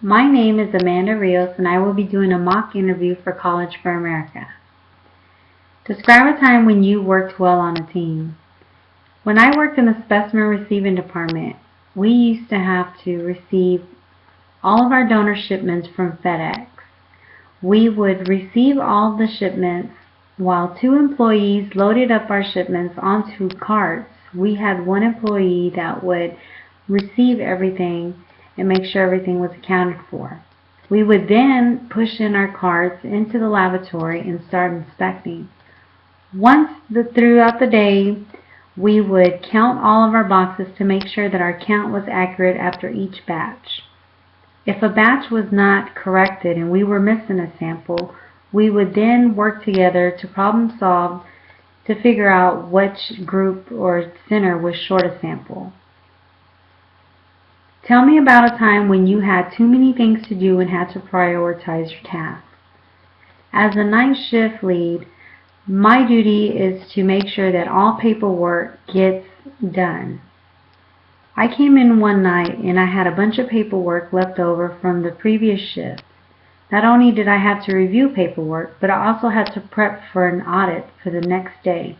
My name is Amanda Rios and I will be doing a mock interview for College for America. Describe a time when you worked well on a team. When I worked in the specimen receiving department, we used to have to receive all of our donor shipments from FedEx. We would receive all the shipments while 2 employees loaded up our shipments onto carts. We had 1 employee that would receive everything and make sure everything was accounted for. We would then push in our carts into the laboratory and start inspecting. Throughout the day, we would count all of our boxes to make sure that our count was accurate after each batch. If a batch was not corrected and we were missing a sample, we would then work together to problem solve to figure out which group or center was short a sample. Tell me about a time when you had too many things to do and had to prioritize your tasks. As a night shift lead, my duty is to make sure that all paperwork gets done. I came in one night and I had a bunch of paperwork left over from the previous shift. Not only did I have to review paperwork, but I also had to prep for an audit for the next day.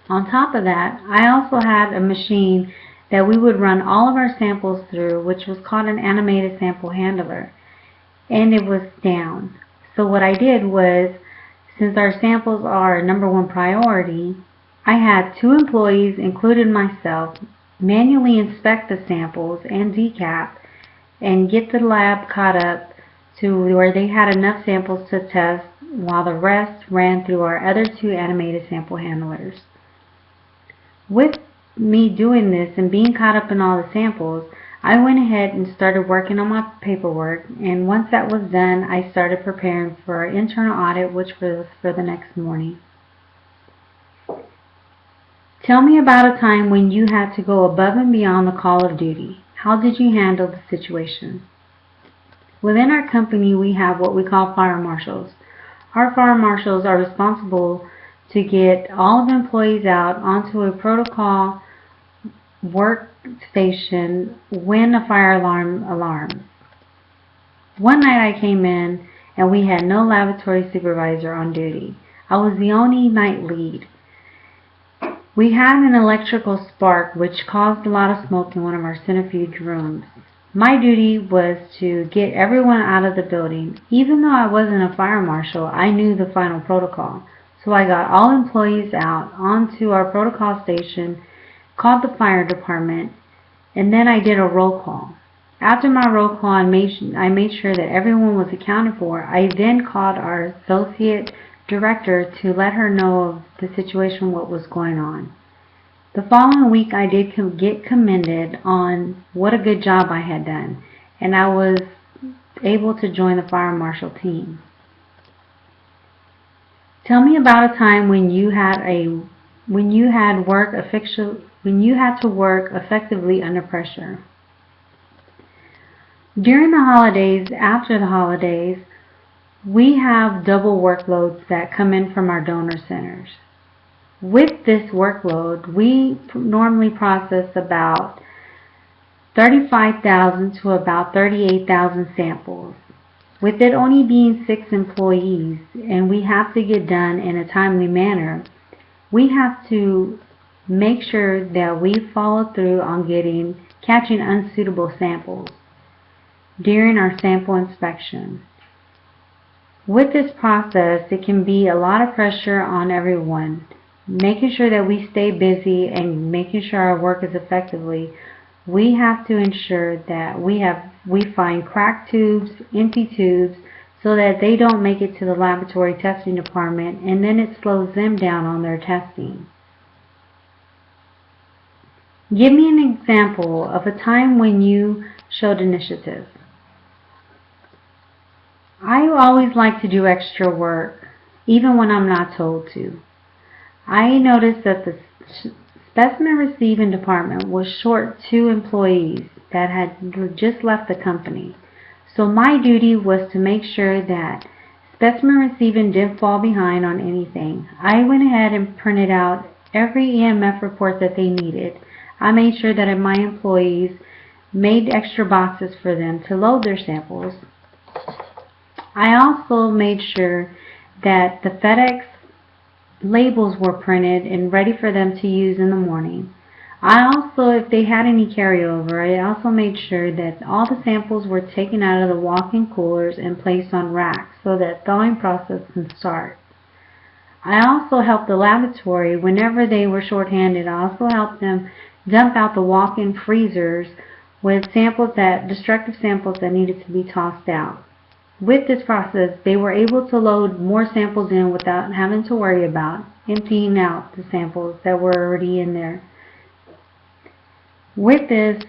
On top of that, I also had a machine that we would run all of our samples through, which was called an animated sample handler, and it was down. So what I did was, since our samples are a #1 priority, I had 2 employees, including myself, manually inspect the samples and decap and get the lab caught up to where they had enough samples to test, while the rest ran through our other 2 animated sample handlers. With me doing this and being caught up in all the samples, I went ahead and started working on my paperwork, and once that was done, I started preparing for our internal audit, which was for the next morning. Tell me about a time when you had to go above and beyond the call of duty. How did you handle the situation? Within our company, we have what we call fire marshals. Our fire marshals are responsible to get all of the employees out onto a protocol workstation when a fire alarm alarms. One night I came in and we had no laboratory supervisor on duty. I was the only night lead. We had an electrical spark which caused a lot of smoke in one of our centrifuge rooms. My duty was to get everyone out of the building. Even though I wasn't a fire marshal, I knew the final protocol. So I got all employees out onto our protocol station, called the fire department, and then I did a roll call. After my roll call, I made sure that everyone was accounted for. I then called our associate director to let her know of the situation, what was going on. The following week, I did get commended on what a good job I had done, and I was able to join the fire marshal team. Tell me about a time when you had to work effectively under pressure. During the holidays, after the holidays, we have double workloads that come in from our donor centers. With this workload, we normally process about 35,000 to about 38,000 samples. With it only being 6 employees and we have to get done in a timely manner, we have to make sure that we follow through on catching unsuitable samples during our sample inspection. With this process, it can be a lot of pressure on everyone, making sure that we stay busy and making sure our work is effectively. We have to ensure that we find cracked tubes, empty tubes, so that they don't make it to the laboratory testing department, and then it slows them down on their testing. Give me an example of a time when you showed initiative. I always like to do extra work, even when I'm not told to. I noticed that the specimen receiving department was short 2 employees that had just left the company. So my duty was to make sure that specimen receiving didn't fall behind on anything. I went ahead and printed out every EMF report that they needed. I made sure that my employees made extra boxes for them to load their samples. I also made sure that the FedEx labels were printed and ready for them to use in the morning. I also, if they had any carryover, I also made sure that all the samples were taken out of the walk-in coolers and placed on racks so that thawing process can start. I also helped the laboratory whenever they were short-handed. I also helped them dump out the walk-in freezers with destructive samples that needed to be tossed out. With this process, they were able to load more samples in without having to worry about emptying out the samples that were already in there. With this,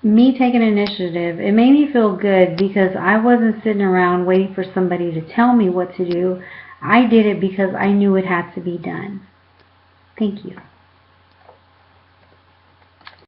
me taking initiative, it made me feel good because I wasn't sitting around waiting for somebody to tell me what to do. I did it because I knew it had to be done. Thank you.